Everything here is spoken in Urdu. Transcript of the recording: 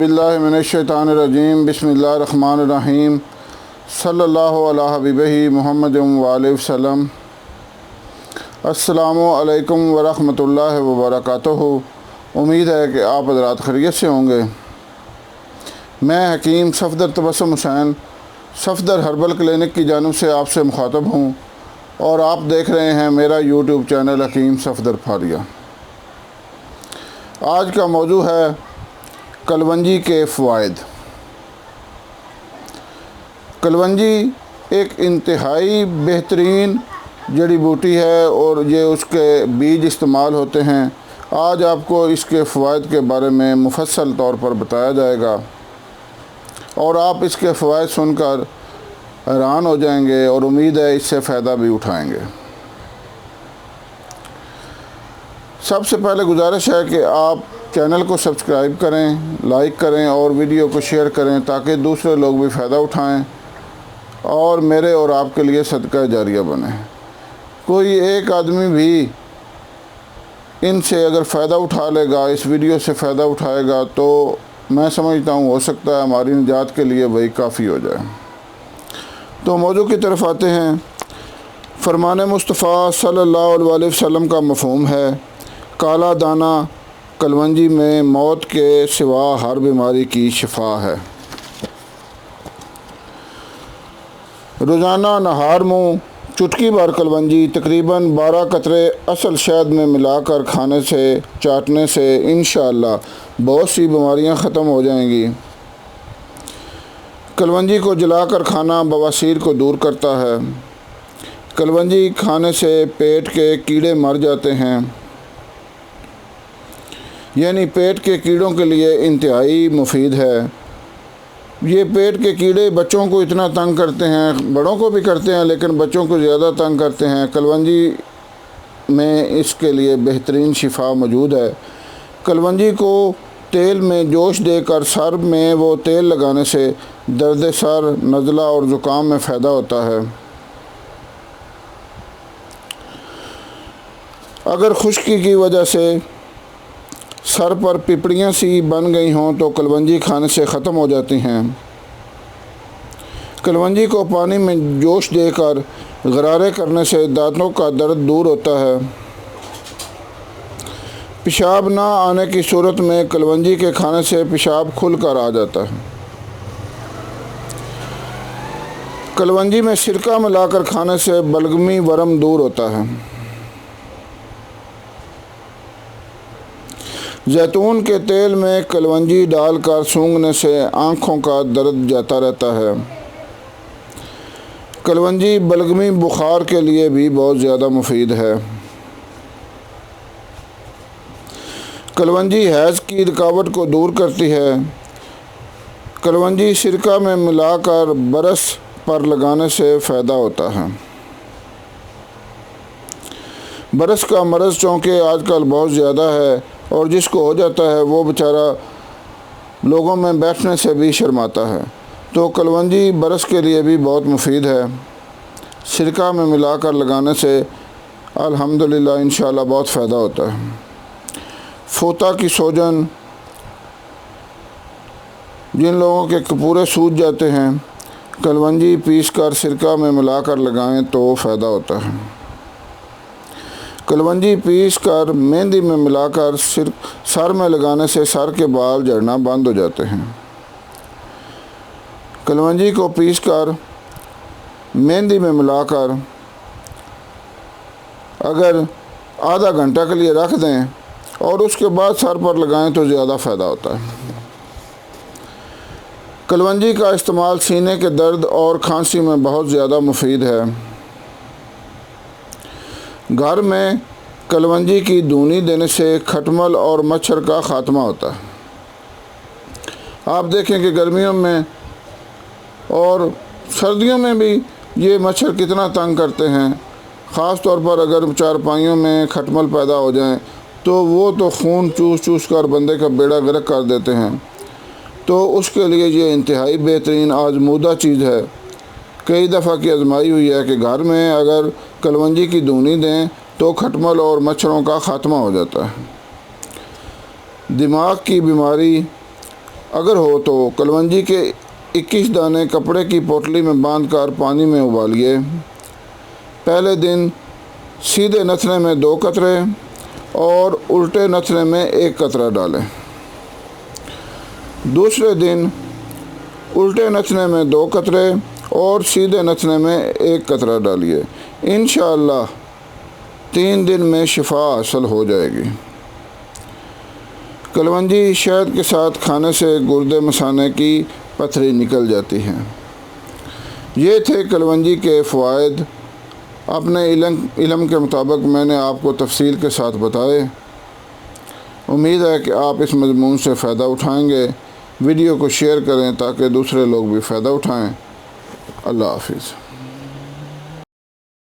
باللہ من الشیطان الرجیم بسم اللہ الرحمن الرحیم صلی اللہ علیہ حبیبہ محمد وآلہ وسلم۔ السلام علیکم ورحمۃ اللہ وبرکاتہ۔ امید ہے کہ آپ حضرات خیریت سے ہوں گے۔ میں حکیم صفدر تبسم حسین صفدر ہربل کلینک کی جانب سے آپ سے مخاطب ہوں اور آپ دیکھ رہے ہیں میرا یوٹیوب چینل حکیم صفدر فاریہ۔ آج کا موضوع ہے کلونجی کے فوائد۔ کلونجی ایک انتہائی بہترین جڑی بوٹی ہے اور یہ اس کے بیج استعمال ہوتے ہیں۔ آج آپ کو اس کے فوائد کے بارے میں مفصل طور پر بتایا جائے گا اور آپ اس کے فوائد سن کر حیران ہو جائیں گے اور امید ہے اس سے فائدہ بھی اٹھائیں گے۔ سب سے پہلے گزارش ہے کہ آپ چینل کو سبسکرائب کریں، لائک کریں اور ویڈیو کو شیئر کریں تاکہ دوسرے لوگ بھی فائدہ اٹھائیں اور میرے اور آپ کے لیے صدقہ جاریہ بنے۔ کوئی ایک آدمی بھی ان سے اگر فائدہ اٹھا لے گا، اس ویڈیو سے فائدہ اٹھائے گا، تو میں سمجھتا ہوں ہو سکتا ہے ہماری نجات کے لیے وہی کافی ہو جائے۔ تو موضوع کی طرف آتے ہیں۔ فرمان مصطفیٰ صلی اللہ علیہ وسلم کا مفہوم ہے، کالا دانہ کلونجی میں موت کے سوا ہر بیماری کی شفا ہے۔ روزانہ نہار منہ چٹکی بھر کلونجی تقریباً 12 قطرے اصل شہد میں ملا کر کھانے سے چاٹنے سے انشاءاللہ بہت سی بیماریاں ختم ہو جائیں گی۔ کلونجی کو جلا کر کھانا بواسیر کو دور کرتا ہے۔ کلونجی کھانے سے پیٹ کے کیڑے مر جاتے ہیں، یعنی پیٹ کے کیڑوں کے لیے انتہائی مفید ہے۔ یہ پیٹ کے کیڑے بچوں کو اتنا تنگ کرتے ہیں، بڑوں کو بھی کرتے ہیں لیکن بچوں کو زیادہ تنگ کرتے ہیں۔ کلونجی میں اس کے لیے بہترین شفا موجود ہے۔ کلونجی کو تیل میں جوش دے کر سر میں وہ تیل لگانے سے درد سر، نزلہ اور زکام میں فائدہ ہوتا ہے۔ اگر خشکی کی وجہ سے سر پر پپڑیاں سی بن گئی ہوں تو کلونجی کھانے سے ختم ہو جاتی ہیں۔ کلونجی کو پانی میں جوش دے کر غرارے کرنے سے دانتوں کا درد دور ہوتا ہے۔ پیشاب نہ آنے کی صورت میں کلونجی کے کھانے سے پیشاب کھل کر آ جاتا ہے۔ کلونجی میں سرکہ ملا کر کھانے سے بلغمی ورم دور ہوتا ہے۔ زیتون کے تیل میں کلونجی ڈال کر سونگھنے سے آنکھوں کا درد جاتا رہتا ہے۔ کلونجی بلغمی بخار کے لیے بھی بہت زیادہ مفید ہے۔ کلونجی حیض کی رکاوٹ کو دور کرتی ہے۔ کلونجی سرکہ میں ملا کر برس پر لگانے سے فائدہ ہوتا ہے۔ برس کا مرض چونکہ آج کل بہت زیادہ ہے اور جس کو ہو جاتا ہے وہ بیچارہ لوگوں میں بیٹھنے سے بھی شرماتا ہے، تو کلونجی برس کے لیے بھی بہت مفید ہے۔ سرکہ میں ملا کر لگانے سے الحمدللہ انشاءاللہ بہت فائدہ ہوتا ہے۔ فوطا کی سوجن، جن لوگوں کے کپورے سوج جاتے ہیں، کلونجی پیس کر سرکہ میں ملا کر لگائیں تو فائدہ ہوتا ہے۔ کلونجی پیس کر مہندی میں ملا کر سر میں لگانے سے سر کے بال جھڑنا بند ہو جاتے ہیں۔ کلونجی کو پیس کر مہندی میں ملا کر اگر آدھا گھنٹہ کے لیے رکھ دیں اور اس کے بعد سر پر لگائیں تو زیادہ فائدہ ہوتا ہے۔ کلونجی کا استعمال سینے کے درد اور کھانسی میں بہت زیادہ مفید ہے۔ گھر میں کلونجی کی دھونی دینے سے کھٹمل اور مچھر کا خاتمہ ہوتا ہے۔ آپ دیکھیں کہ گرمیوں میں اور سردیوں میں بھی یہ مچھر کتنا تنگ کرتے ہیں، خاص طور پر اگر چارپائیوں میں کھٹمل پیدا ہو جائیں تو وہ تو خون چوس چوس کر بندے کا بیڑا غرق کر دیتے ہیں۔ تو اس کے لیے یہ انتہائی بہترین آزمودہ چیز ہے۔ کئی دفعہ کی آزمائی ہوئی ہے کہ گھر میں اگر کلونجی کی دھونی دیں تو کھٹمل اور مچھروں کا خاتمہ ہو جاتا ہے۔ دماغ کی بیماری اگر ہو تو کلونجی کے 21 دانے کپڑے کی پوٹلی میں باندھ کر پانی میں ابالیے۔ پہلے دن سیدھے نتنے میں 2 قطرے اور الٹے نتنے میں 1 قطرہ ڈالیں۔ دوسرے دن الٹے نتنے میں 2 قطرے اور سیدھے نتنے میں 1 قطرہ ڈالیے۔ انشاءاللہ 3 دن میں شفا حاصل ہو جائے گی۔ کلونجی شہد کے ساتھ کھانے سے گردے مثانے کی پتھری نکل جاتی ہے۔ یہ تھے کلونجی کے فوائد۔ اپنے علم کے مطابق میں نے آپ کو تفصیل کے ساتھ بتائے۔ امید ہے کہ آپ اس مضمون سے فائدہ اٹھائیں گے۔ ویڈیو کو شیئر کریں تاکہ دوسرے لوگ بھی فائدہ اٹھائیں۔ اللہ حافظ۔